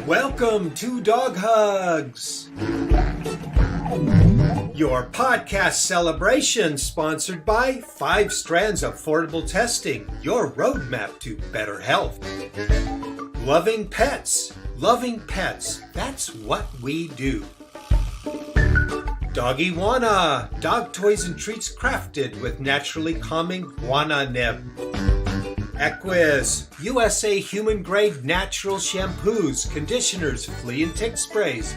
Welcome to Dog Hugs, your podcast celebration sponsored by 5 Strands Affordable Testing, your roadmap to better health. Loving pets, that's what we do. Doggy Wana, dog toys and treats crafted with naturally calming guana nib. Equus, USA human-grade natural shampoos, conditioners, flea and tick sprays.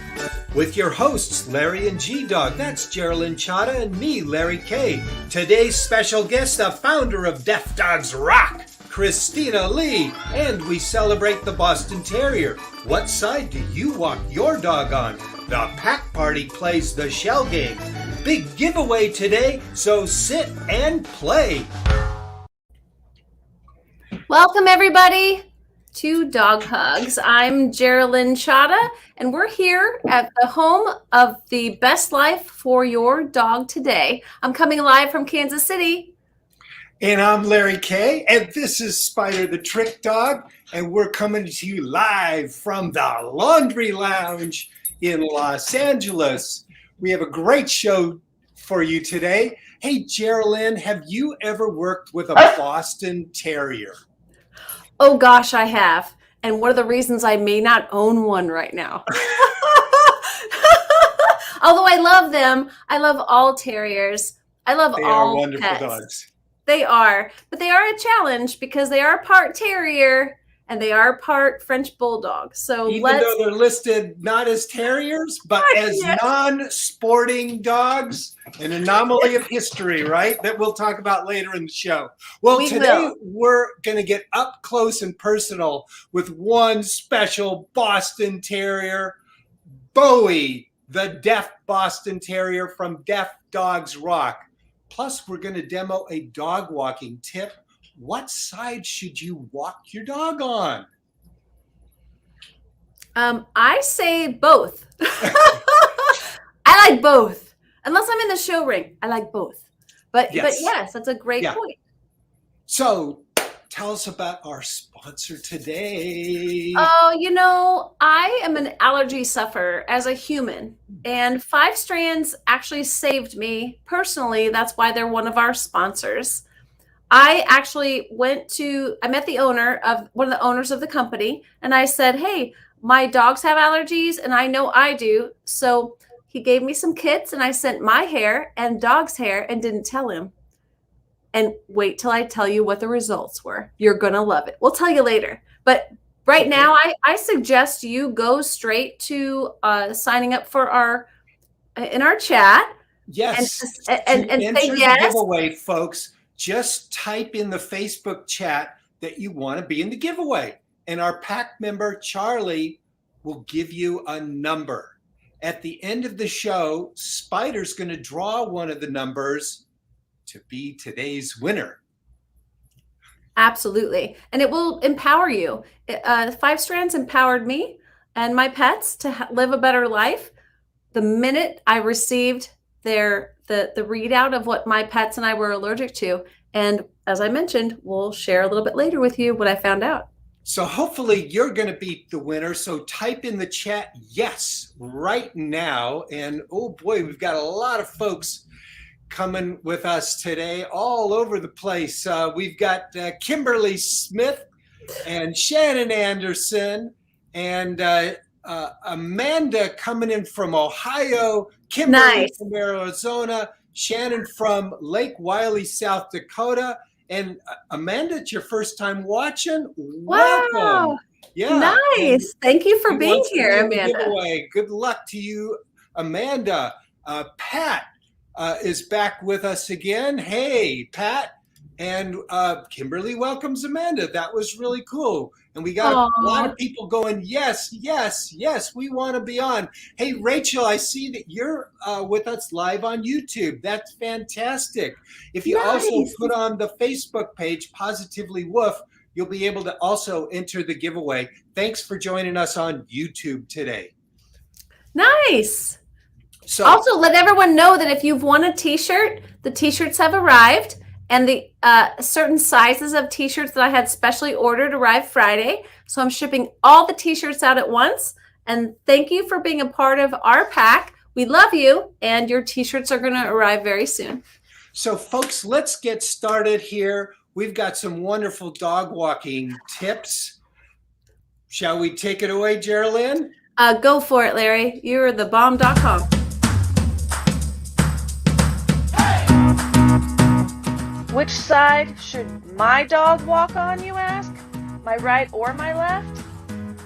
With your hosts, Larry and G-Dog, that's Geralynn Cada and me, Larry Kay. Today's special guest, the founder of Deaf Dogs Rock, Christina Lee. And we celebrate the Boston Terrier. What side do you walk your dog on? The Pack Party plays the shell game. Big giveaway today, so sit and play. Welcome, everybody, to Dog Hugs. I'm Geralynn Cada, and we're here at the home of the best life for your dog today. I'm coming live from Kansas City. And I'm Larry Kay, and this is Spider the Trick Dog, and we're coming to you live from the Laundry Lounge in Los Angeles. We have a great show for you today. Hey, Geralynn, have you ever worked with a Boston Terrier? Oh, gosh, I have. And one of the reasons I may not own one right now. Although I love them. I love all terriers. I love They all are wonderful pets. dogs. They are. But they are a challenge because they are part terrier and they are part French bulldog. So Even though they're listed not as terriers, but as non-sporting dogs, an anomaly of history, right? That we'll talk about later in the show. Well, today we're going to get up close and personal with one special Boston Terrier, Bowie, the deaf Boston Terrier from Deaf Dogs Rock. Plus, we're going to demo a dog walking tip. What side should you walk your dog on? I say both. I like both. Unless I'm in the show ring, I like both. But yes, that's a great point. So tell us about our sponsor today. Oh, I am an allergy sufferer as a human. And 5 Strands actually saved me personally. That's why they're one of our sponsors. I actually met the owner of one of the owners of the company, and I said, hey, my dogs have allergies and I know I do. So he gave me some kits and I sent my hair and dog's hair and didn't tell him. And wait till I tell you what the results were. You're going to love it. We'll tell you later. But right now, I suggest you go straight to signing up for in our chat. Yes. And say yes. Giveaway, folks. Just type in the Facebook chat that you want to be in the giveaway. And our pack member, Charlie, will give you a number. At the end of the show, Spider's going to draw one of the numbers to be today's winner. Absolutely. And it will empower you. 5 Strands empowered me and my pets to live a better life. The minute I received the readout of what my pets and I were allergic to. And as I mentioned, we'll share a little bit later with you what I found out. So hopefully you're going to be the winner. So type in the chat yes right now. And oh boy, we've got a lot of folks coming with us today all over the place. We've got Kimberly Smith and Shannon Anderson and Amanda coming in from Ohio, Kimberly from Arizona, Shannon from Lake Wiley, South Dakota. And Amanda, it's your first time watching. Wow. Welcome. Yeah. Nice. Thank you for being here, Amanda. Giveaway. Good luck to you, Amanda. Pat is back with us again. Hey, Pat. And Kimberly welcomes Amanda. That was really cool. And we got a lot of people going, yes, yes, yes, we want to be on. Hey, Rachel, I see that you're with us live on YouTube. That's fantastic. If you also put on the Facebook page, Positively Woof, you'll be able to also enter the giveaway. Thanks for joining us on YouTube today. Nice. So, also, let everyone know that if you've won a t-shirt, the t-shirts have arrived. And the certain sizes of t-shirts that I had specially ordered arrived Friday. So I'm shipping all the t-shirts out at once. And thank you for being a part of our pack. We love you, and your t-shirts are going to arrive very soon. So folks, let's get started here. We've got some wonderful dog walking tips. Shall we take it away, Geralynn? Go for it, Larry. You're the bomb.com. Which side should my dog walk on, you ask? My right or my left?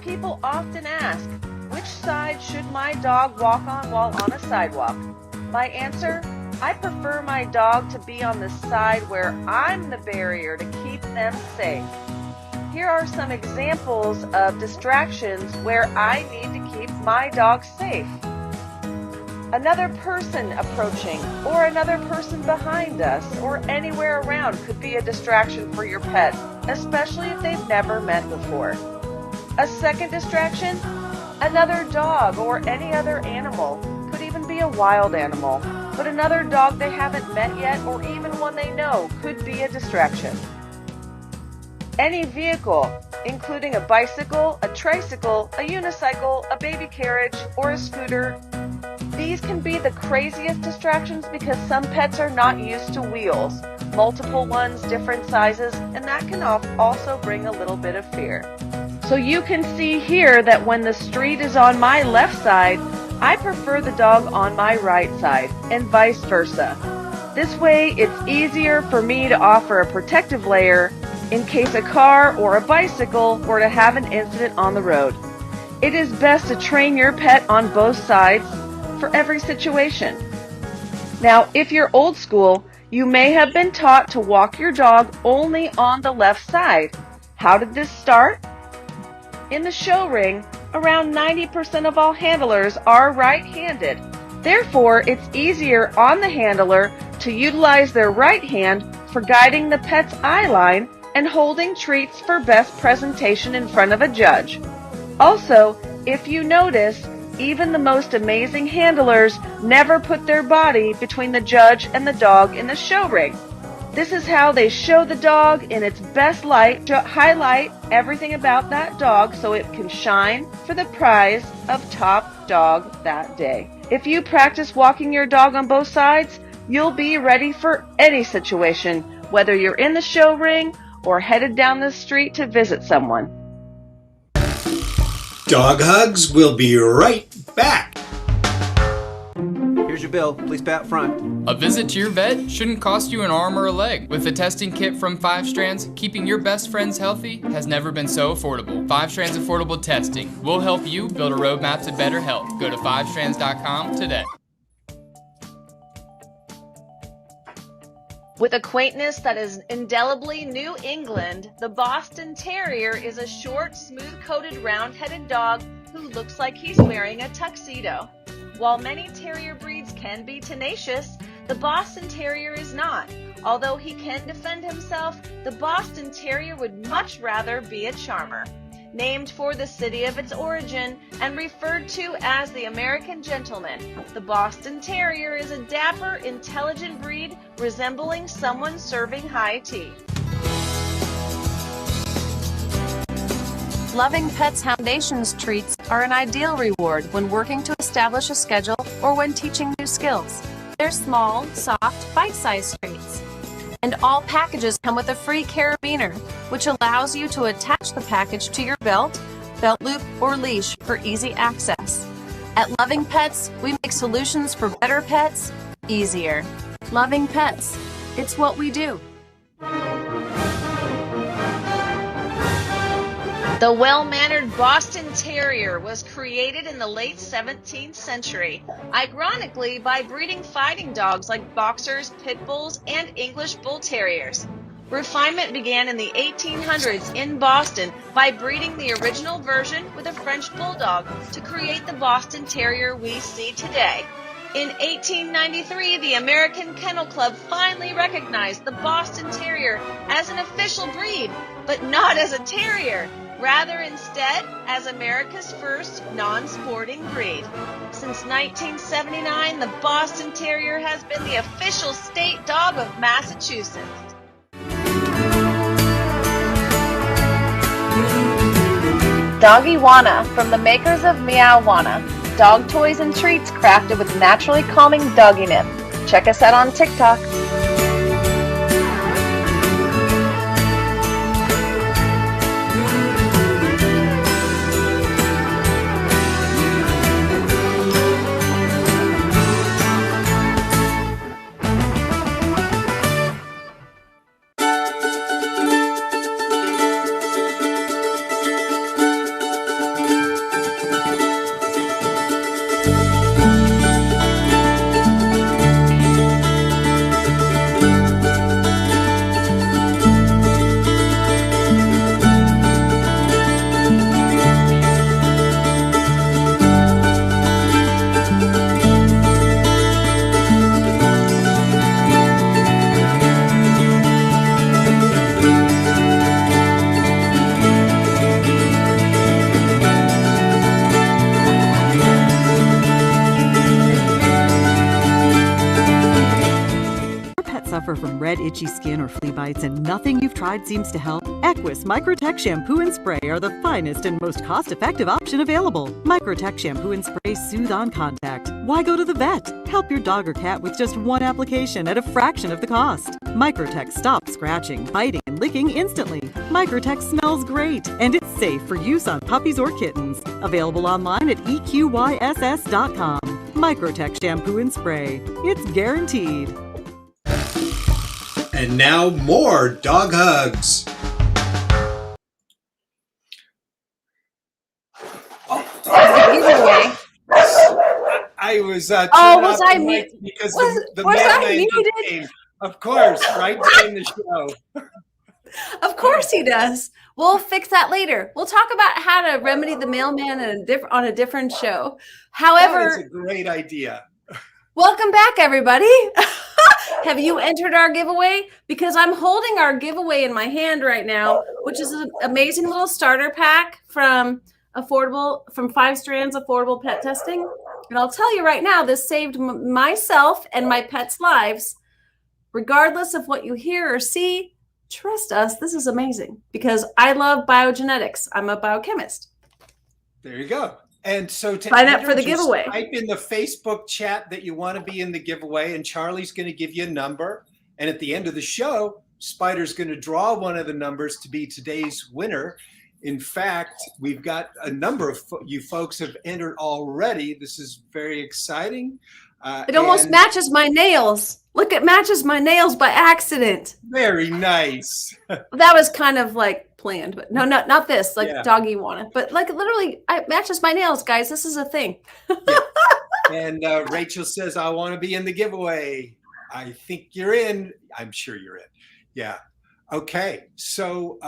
People often ask, which side should my dog walk on while on a sidewalk? My answer, I prefer my dog to be on the side where I'm the barrier to keep them safe. Here are some examples of distractions where I need to keep my dog safe. Another person approaching, or another person behind us, or anywhere around could be a distraction for your pet, especially if they've never met before. A second distraction, another dog or any other animal, could even be a wild animal, but another dog they haven't met yet or even one they know could be a distraction. Any vehicle, including a bicycle, a tricycle, a unicycle, a baby carriage, or a scooter. These can be the craziest distractions because some pets are not used to wheels, multiple ones, different sizes, and that can also bring a little bit of fear. So you can see here that when the street is on my left side, I prefer the dog on my right side, and vice versa. This way, it's easier for me to offer a protective layer in case a car or a bicycle were to have an incident on the road. It is best to train your pet on both sides for every situation. Now, if you're old school, you may have been taught to walk your dog only on the left side. How did this start? In the show ring, around 90% of all handlers are right-handed. Therefore, it's easier on the handler to utilize their right hand for guiding the pet's eye line and holding treats for best presentation in front of a judge. Also, if you notice, even the most amazing handlers never put their body between the judge and the dog in the show ring. This is how they show the dog in its best light, to highlight everything about that dog so it can shine for the prize of top dog that day. If you practice walking your dog on both sides, you'll be ready for any situation, whether you're in the show ring or headed down the street to visit someone. Dog Hugs will be right back. Here's your bill. Please pay up front. A visit to your vet shouldn't cost you an arm or a leg. With the testing kit from 5 Strands, keeping your best friends healthy has never been so affordable. 5 Strands Affordable Testing will help you build a roadmap to better health. Go to 5strands.com today. With a quaintness that is indelibly New England, the Boston Terrier is a short, smooth-coated, round-headed dog who looks like he's wearing a tuxedo. While many terrier breeds can be tenacious, the Boston Terrier is not. Although he can defend himself, the Boston Terrier would much rather be a charmer. Named for the city of its origin and referred to as the American gentleman, the Boston Terrier is a dapper, intelligent breed resembling someone serving high tea. Loving Pets Foundation's treats are an ideal reward when working to establish a schedule or when teaching new skills. They're small, soft, bite-sized treats. And all packages come with a free carabiner, which allows you to attach the package to your belt, belt loop, or leash for easy access. At Loving Pets, we make solutions for better pets easier. Loving Pets, it's what we do. The well-mannered Boston Terrier was created in the late 17th century, ironically by breeding fighting dogs like boxers, pit bulls, and English bull terriers. Refinement began in the 1800s in Boston by breeding the original version with a French bulldog to create the Boston Terrier we see today. In 1893, the American Kennel Club finally recognized the Boston Terrier as an official breed, but not as a terrier. Rather instead as America's first non-sporting breed. Since 1979, the Boston Terrier has been the official state dog of Massachusetts. Doggywana from the makers of Meowwana. Dog toys and treats crafted with naturally calming doggy nip. Check us out on TikTok. Suffer from red, itchy skin or flea bites and nothing you've tried seems to help? Equus Microtech Shampoo and Spray are the finest and most cost-effective option available. Microtech Shampoo and Spray soothe on contact. Why go to the vet? Help your dog or cat with just one application at a fraction of the cost. Microtech stops scratching, biting, and licking instantly. Microtech smells great, and it's safe for use on puppies or kittens. Available online at eqyss.com. Microtech Shampoo and Spray. It's guaranteed. And now more dog hugs. Giveaway. I was Oh, turning was off I the mute? mic because Was the I mailman just muted? came. Of course, right during the show. Of course he does. We'll fix that later. We'll talk about how to remedy the mailman on a different show. However, That is a great idea. welcome back, everybody. Have you entered our giveaway? Because I'm holding our giveaway in my hand right now, which is an amazing little starter pack from 5 Strands Affordable Pet Testing. And I'll tell you right now, this saved myself and my pets' lives. Regardless of what you hear or see, trust us, this is amazing because I love biogenetics. I'm a biochemist. There you go. And so to Sign up for the just giveaway. type in the Facebook chat that you want to be in the giveaway, and Charlie's going to give you a number. And at the end of the show, Spider's going to draw one of the numbers to be today's winner. In fact, we've got a number of you folks have entered already. This is very exciting. It almost matches my nails. Look, it matches my nails by accident. Very nice. That was kind of like planned, but no, not this, like Yeah. doggy wanted, but like literally it matches my nails, guys. This is a thing. Yeah. And Rachel says, I want to be in the giveaway. I think you're in. I'm sure you're in. Yeah. Okay. So,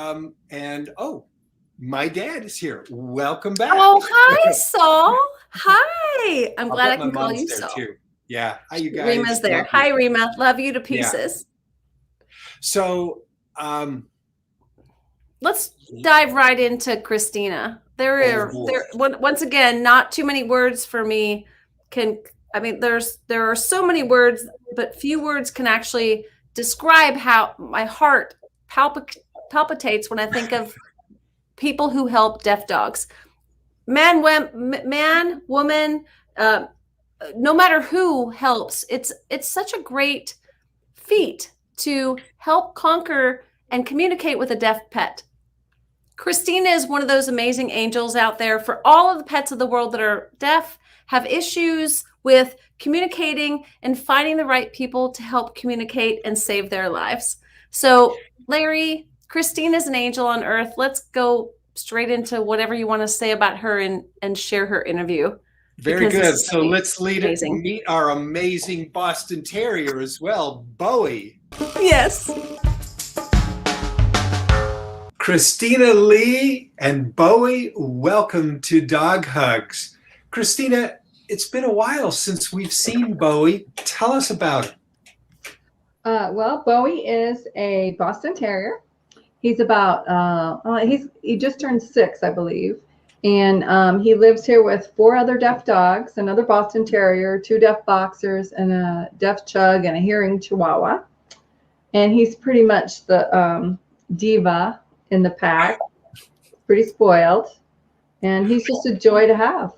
my dad is here. Welcome back. Oh, hi, Saul. Hi. I'm glad I can call you there Saul. too. Yeah. Hi, you guys. Rima's there. Love Hi, you. Rima. Love you to pieces. So, Let's dive right into Christina. There once again, not too many words for me. There are so many words, but few words can actually describe how my heart palpitates when I think of people who help deaf dogs. Man, woman, no matter who helps, it's such a great feat to help conquer and communicate with a deaf pet. Christina is one of those amazing angels out there for all of the pets of the world that are deaf, have issues with communicating and finding the right people to help communicate and save their lives. So, Larry, Christina is an angel on earth. Let's go straight into whatever you want to say about her and share her interview. very Because good. this is So let's amazing. meet our amazing Boston Terrier as well, Bowie. Yes. Christina Lee and Bowie, welcome to Dog Hugs. Christina, it's been a while since we've seen Bowie. Tell us about it. Well, Bowie is a Boston Terrier. He's about, he just turned 6, I believe. And he lives here with 4 other deaf dogs, another Boston Terrier, 2 deaf boxers, and a deaf chug and a hearing Chihuahua. And he's pretty much the diva in the pack, pretty spoiled. and he's just a joy to have.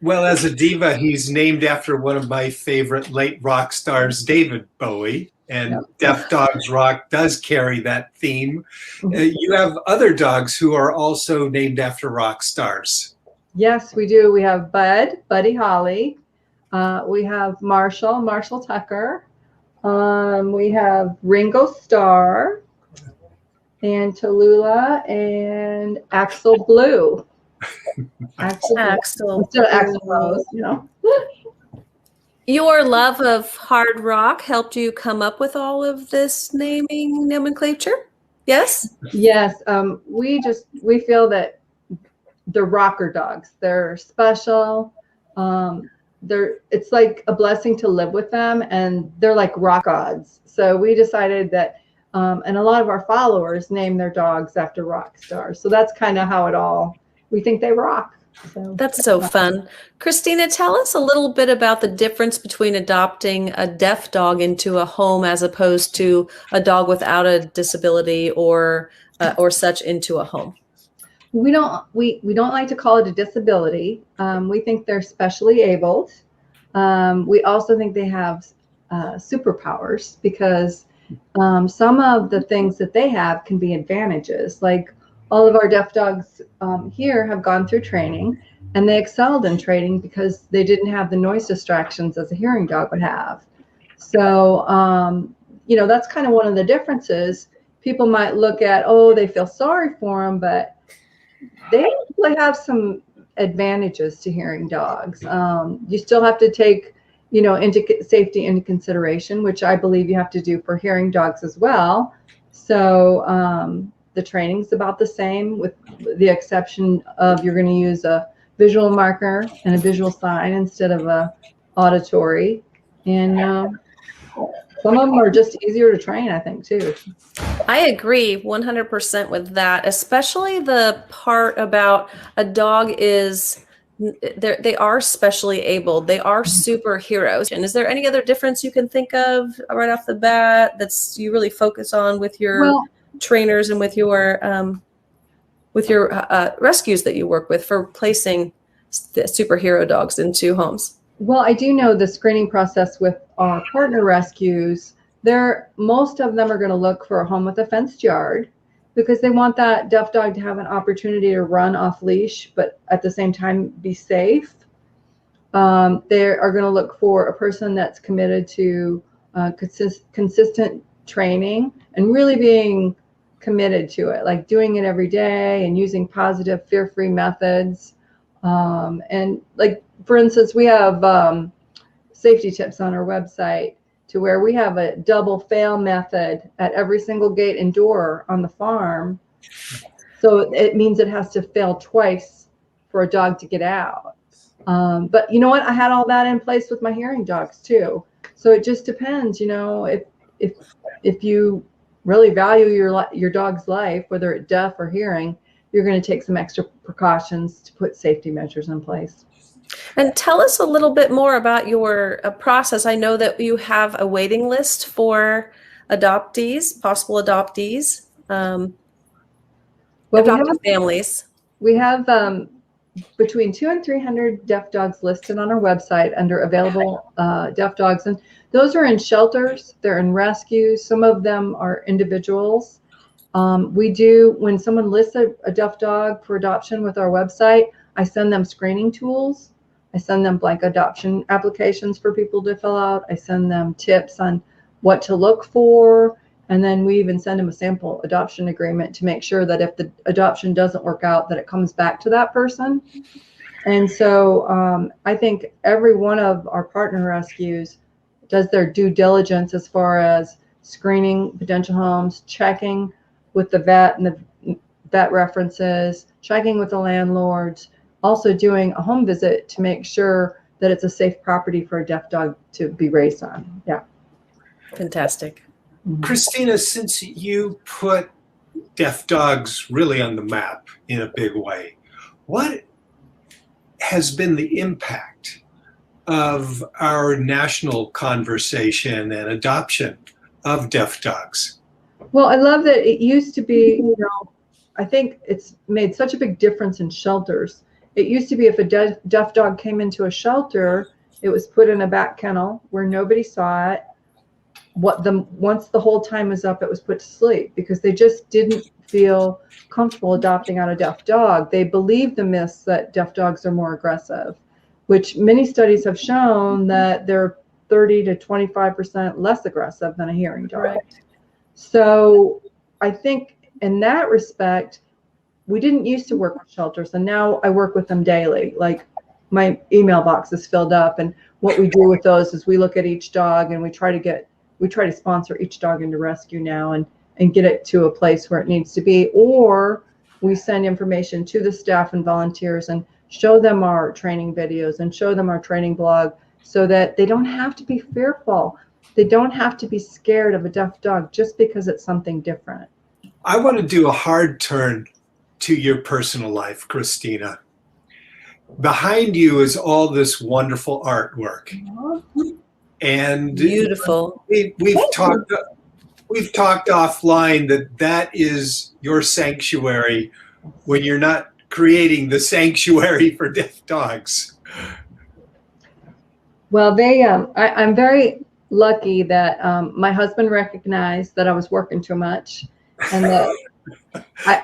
Well, as a diva, he's named after one of my favorite late rock stars, David Bowie. And Deaf Dogs Rock does carry that theme. You have other dogs who are also named after rock stars. Yes, we do. We have Buddy Holly. We have Marshall Tucker. We have Ringo Starr and Tallulah and Axel Blue. Axel. Still Axel Rose, you know. Your love of hard rock helped you come up with all of this naming nomenclature? Yes? Yes. We feel that the rocker dogs, they're special. It's like a blessing to live with them, and they're like rock gods. So we decided that, and a lot of our followers name their dogs after rock stars. So that's kind of how we think they rock. So that's so fun. Christina, tell us a little bit about the difference between adopting a deaf dog into a home as opposed to a dog without a disability or such into a home. We don't like to call it a disability. We think they're specially abled. We also think they have superpowers because some of the things that they have can be advantages. Like all of our deaf dogs here have gone through training, and they excelled in training because they didn't have the noise distractions as a hearing dog would have. So, that's kind of one of the differences. People might look at, they feel sorry for them, but they actually have some advantages to hearing dogs. You still have to take, safety into consideration, which I believe you have to do for hearing dogs as well. So the training's about the same, with the exception of you're going to use a visual marker and a visual sign instead of a auditory. And some of them are just easier to train, I think, too. I agree 100% with that, especially the part about a dog they are specially abled. They are superheroes. And is there any other difference you can think of right off the bat that's you really focus on with your trainers and with your rescues that you work with for placing the superhero dogs into homes? Well, I do know the screening process with our partner rescues. Most of them are going to look for a home with a fenced yard because they want that deaf dog to have an opportunity to run off leash, but at the same time be safe. They are going to look for a person that's committed to consistent training and really being committed to it, like doing it every day and using positive, fear-free methods. And like, for instance, we have safety tips on our website to where we have a double fail method at every single gate and door on the farm. So it means it has to fail twice for a dog to get out. But you know what? I had all that in place with my hearing dogs too. So it just depends, if you really value your dog's life, whether it's deaf or hearing, you're going to take some extra precautions to put safety measures in place. And tell us a little bit more about your process. I know that you have a waiting list for adoptees, possible adoptees, adoptive families. We have between 200 and 300 deaf dogs listed on our website under available deaf dogs. And those are in shelters, they're in rescues. Some of them are individuals. When someone lists a deaf dog for adoption with our website, I send them screening tools. I send them blank adoption applications for people to fill out. I send them tips on what to look for. And then we even send them a sample adoption agreement to make sure that if the adoption doesn't work out, that it comes back to that person. And so I think every one of our partner rescues does their due diligence as far as screening potential homes, checking with the vet and the vet references, checking with the landlords, also doing a home visit to make sure that it's a safe property for a deaf dog to be raised on. Yeah. Fantastic. Christina, since you put deaf dogs really on the map in a big way, what has been the impact of our national conversation and adoption of deaf dogs? Well, I love that it used to be, I think it's made such a big difference in shelters. It used to be if a deaf dog came into a shelter, it was put in a back kennel where nobody saw it. Once the whole time was up, it was put to sleep because they just didn't feel comfortable adopting out a deaf dog. They believed the myths that deaf dogs are more aggressive, which many studies have shown that they're 30 to 25% less aggressive than a hearing dog. Right. So I think in that respect, we didn't used to work with shelters, and now I work with them daily. Like my email box is filled up, and what we do with those is we look at each dog and we try to sponsor each dog into rescue now and get it to a place where it needs to be, or we send information to the staff and volunteers and show them our training videos and show them our training blog so that they don't have to be fearful. They don't have to be scared of a deaf dog just because it's something different. I want to do a hard turn to your personal life, Christina. Behind you is all this wonderful artwork. And beautiful. We've talked offline that is your sanctuary when you're not creating the sanctuary for deaf dogs. Well, I'm very lucky that my husband recognized that I was working too much, and that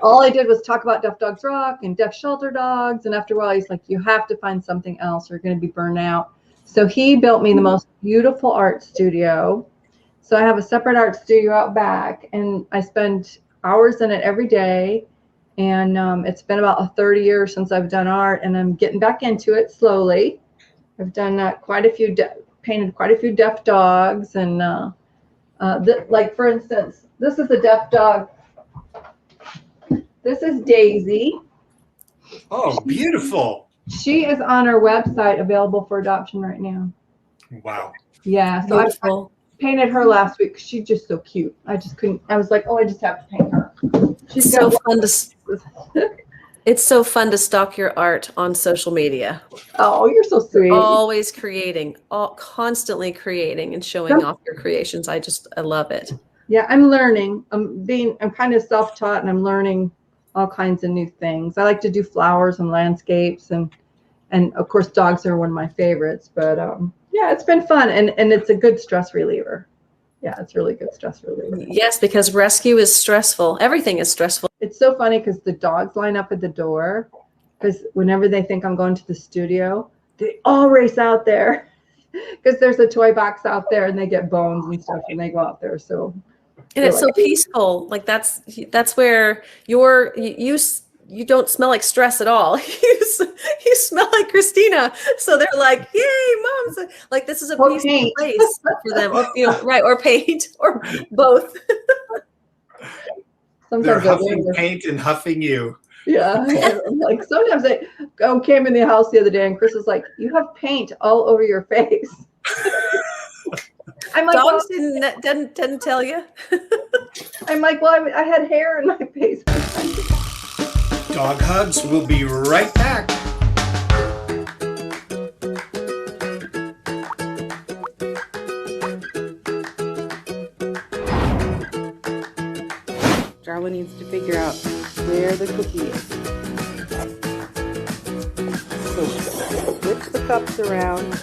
all I did was talk about Deaf Dogs Rock and deaf shelter dogs. And after a while, he's like, you have to find something else or you're going to be burned out. So he built me the most beautiful art studio. So I have a separate art studio out back, and I spend hours in it every day. And it's been about 30 years since I've done art, and I'm getting back into it slowly. I've done painted quite a few deaf dogs. And like, for instance, this is a deaf dog. This is Daisy. Oh, beautiful. She is on our website, available for adoption right now. Wow. Yeah. So I painted her last week. She's just so cute. I just couldn't. I was like, oh, I just have to paint her. She's so fun to. It's so fun to stalk your art on social media. Oh, you're so sweet. Always creating, constantly creating and showing off your creations. I love it. Yeah, I'm learning. I'm kind of self-taught, and I'm learning all kinds of new things. I like to do flowers and landscapes, and of course dogs are one of my favorites. But yeah, it's been fun, and it's a good stress reliever. Yeah, it's really good stress reliever. Yes, because rescue is stressful. Everything is stressful. It's so funny because the dogs line up at the door, because whenever they think I'm going to the studio, they all race out there because there's a toy box out there, and they get bones and stuff, and they go out there. So. And it's so peaceful. Like that's where you don't smell like stress at all. You smell like Christina. So they're like, yay, Mom's like, this is a peaceful place for them. Or, right. Or paint or both. Sometimes they're huffing paint and huffing you. Yeah. Like sometimes I came in the house the other day and Chris is like, you have paint all over your face. I'm like, dogs didn't tell you. I'm like, well, I had hair in my face. Dog Hugs will be right back. Darla needs to figure out where the cookie is. So switch the cups around.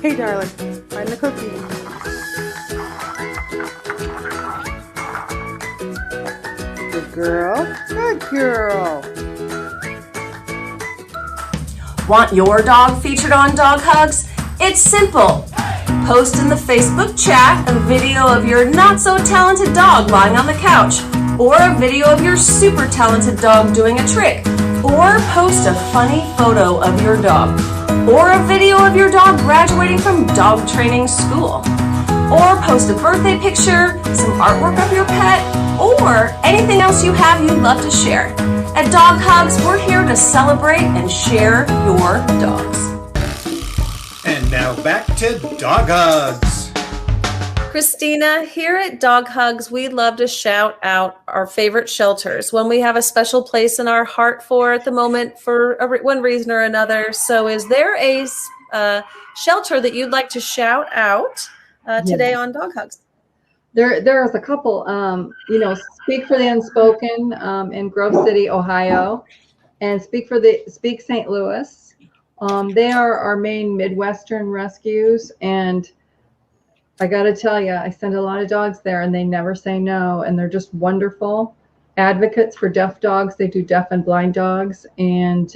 Hey, darling, find the cookie. Good girl. Good girl. Want your dog featured on Dog Hugs? It's simple. Post in the Facebook chat a video of your not-so-talented dog lying on the couch, or a video of your super talented dog doing a trick, or post a funny photo of your dog, or a video of your dog graduating from dog training school, or post a birthday picture, some artwork of your pet, or anything else you have you'd love to share. At Dog Hugs, we're here to celebrate and share your dogs. And now back to Dog Hugs. Christina, here at Dog Hugs, we love to shout out our favorite shelters when we have a special place in our heart for at the moment for one reason or another. So is there a shelter that you'd like to shout out today on Dog Hugs? There's a couple, Speak for the Unspoken in Grove City, Ohio, and Speak St. Louis. They are our main Midwestern rescues, and I got to tell you, I send a lot of dogs there, and they never say no, and they're just wonderful advocates for deaf dogs. They do deaf and blind dogs, and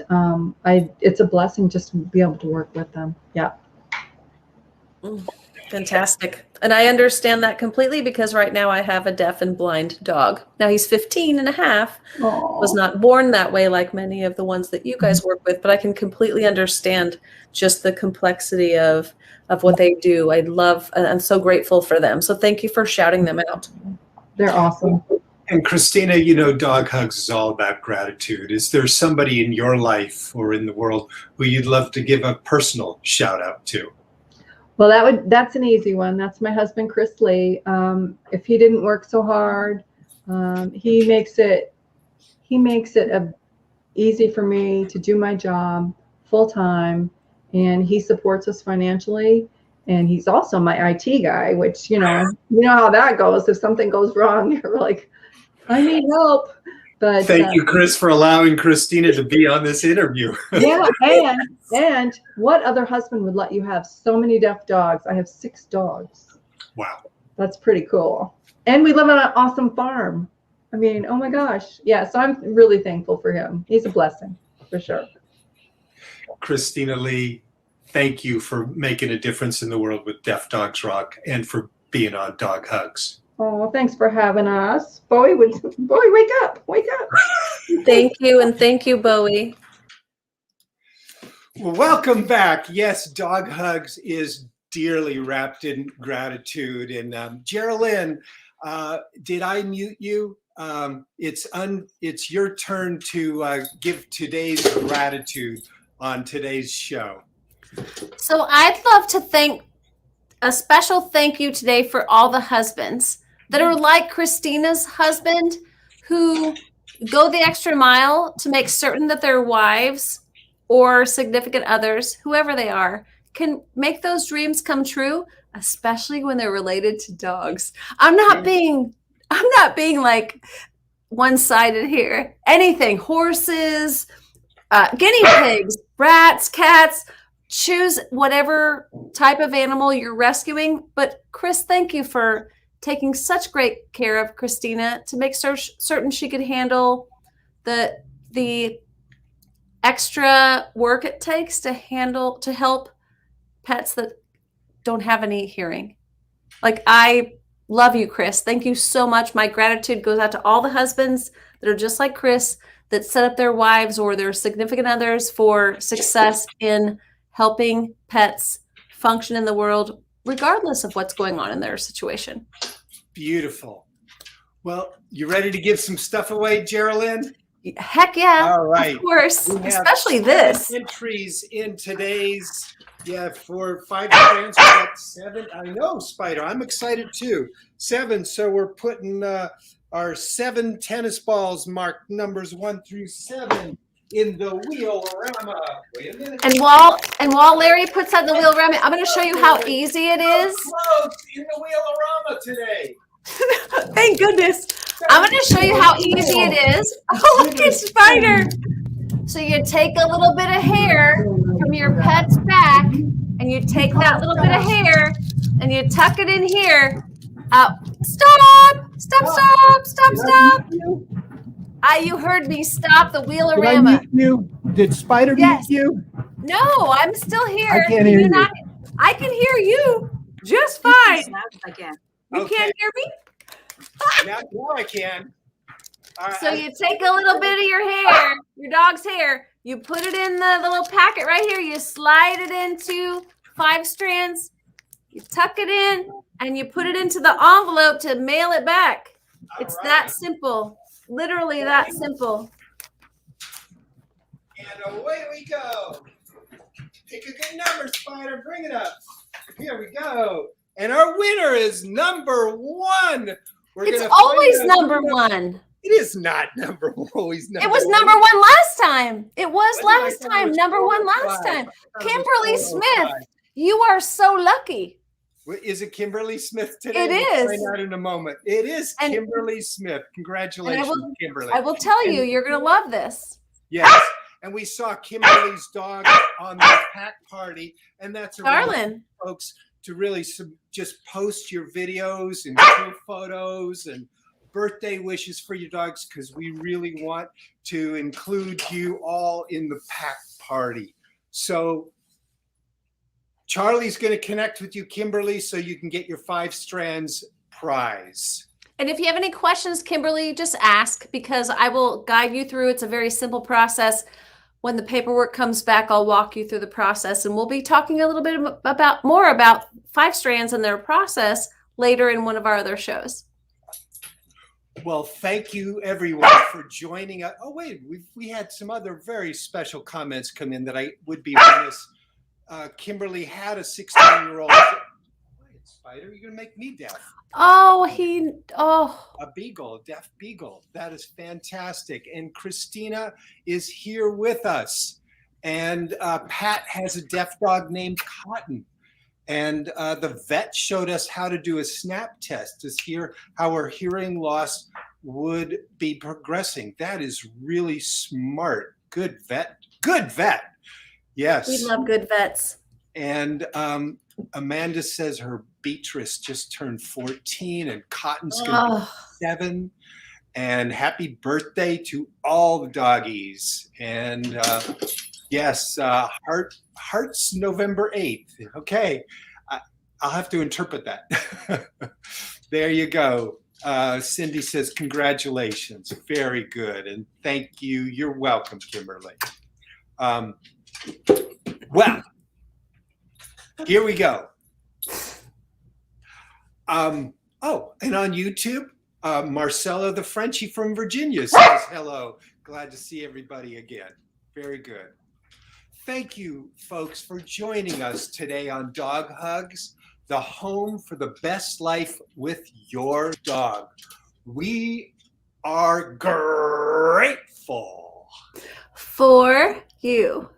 it's a blessing just to be able to work with them. Yeah. Fantastic. And I understand that completely because right now I have a deaf and blind dog. Now he's 15 and a half, was not born that way like many of the ones that you guys work with, but I can completely understand just the complexity of what they do. I'm so grateful for them. So thank you for shouting them out. They're awesome. And Christina, Dog Hugs is all about gratitude. Is there somebody in your life or in the world who you'd love to give a personal shout out to? Well, that's an easy one. That's my husband, Chris Lee. If he didn't work so hard, he makes it easy for me to do my job full time, and he supports us financially. And he's also my IT guy, which you know how that goes. If something goes wrong, you're like, I need help. But thank you, Chris, for allowing Christina to be on this interview. Yeah, and what other husband would let you have so many deaf dogs? I have 6 dogs. Wow. That's pretty cool. And we live on an awesome farm. I mean, oh my gosh. Yeah, so I'm really thankful for him. He's a blessing, for sure. Christina Lee, thank you for making a difference in the world with Deaf Dogs Rock and for being on Dog Hugs. Oh, thanks for having us. Bowie, wake up. Wake up. Thank you, and thank you, Bowie. Well, welcome back. Yes, Dog Hugs is dearly wrapped in gratitude. And Geralynn, did I mute you? It's your turn to give today's gratitude on today's show. So I'd love to thank a special thank you today for all the husbands that are like Christina's husband, who go the extra mile to make certain that their wives or significant others, whoever they are, can make those dreams come true, especially when they're related to dogs. I'm not being like one-sided here. Anything, horses, guinea pigs, rats, cats, choose whatever type of animal you're rescuing. But Chris, thank you for taking such great care of Christina to make certain she could handle the extra work it takes to help pets that don't have any hearing. Like, I love you, Chris. Thank you so much. My gratitude goes out to all the husbands that are just like Chris, that set up their wives or their significant others for success in helping pets function in the world, regardless of what's going on in their situation. Beautiful. Well, you ready to give some stuff away, Geralynn? Heck yeah. All right. Of course. Especially this. Entries in today's, for 5 strands, we got 7. I know, Spider. I'm excited too. 7. So we're putting our 7 tennis balls marked numbers 1 through 7 in the wheelorama. Wait a minute. And while Larry puts out the wheelorama, I'm going to show you how easy it is. Close in the wheelorama today. Thank goodness. I'm going to show you how easy it is. Oh, look at Spider. So you take a little bit of hair from your pet's back, and you take that little bit of hair, and you tuck it in here. Stop! You heard me stop the wheelorama. Did I mute you? Did Spider mute you? No, I'm still here. I can't hear you. I can hear you just fine. You Okay. can't hear me? Now I can. So you take a little bit of your hair, your dog's hair, you put it in the little packet right here, you slide it into 5 strands, you tuck it in, and you put it into the envelope to mail it back. It's that simple. Literally that simple. And away we go. Pick a good number, Spider. Bring it up. Here we go. And our winner is number 1. It's always number 1. It is not always number 1. It was number 1 last time. It was last time. Number 1 last time. Kimberly Smith, you are so lucky. Is it Kimberly Smith today? It We'll is. find out in a moment. It is And- Kimberly Smith. Congratulations, Kimberly. I will tell you, you're going to love this. Yes. And we saw Kimberly's dog on the pack party. And that's a Darling. folks, to really just post your videos and cool photos and birthday wishes for your dogs, because we really want to include you all in the pack party. So Charlie's going to connect with you, Kimberly, so you can get your 5 strands prize. And if you have any questions, Kimberly, just ask, because I will guide you through. It's a very simple process. When the paperwork comes back, I'll walk you through the process, and we'll be talking a little bit more about 5 strands and their process later in one of our other shows. Well, thank you everyone for joining us. Oh wait, we had some other very special comments come in that I would be remiss. Kimberly had a 16-year-old. Quiet, Spider, you're gonna make me deaf. A beagle, a deaf beagle. That is fantastic. And Christina is here with us. And Pat has a deaf dog named Cotton. And the vet showed us how to do a snap test to hear how her hearing loss would be progressing. That is really smart. Good vet. Good vet. Yes. We love good vets. And Amanda says her Beatrice just turned 14 and Cotton's going to be 7. And happy birthday to all the doggies. And yes, Hearts November 8th. Okay. I'll have to interpret that. There you go. Cindy says, congratulations. Very good. And thank you. You're welcome, Kimberly. Well, here we go. And on YouTube, Marcella the Frenchie from Virginia says hello. Glad to see everybody again. Very good. Thank you, folks, for joining us today on Dog Hugs, the home for the best life with your dog. We are grateful for you.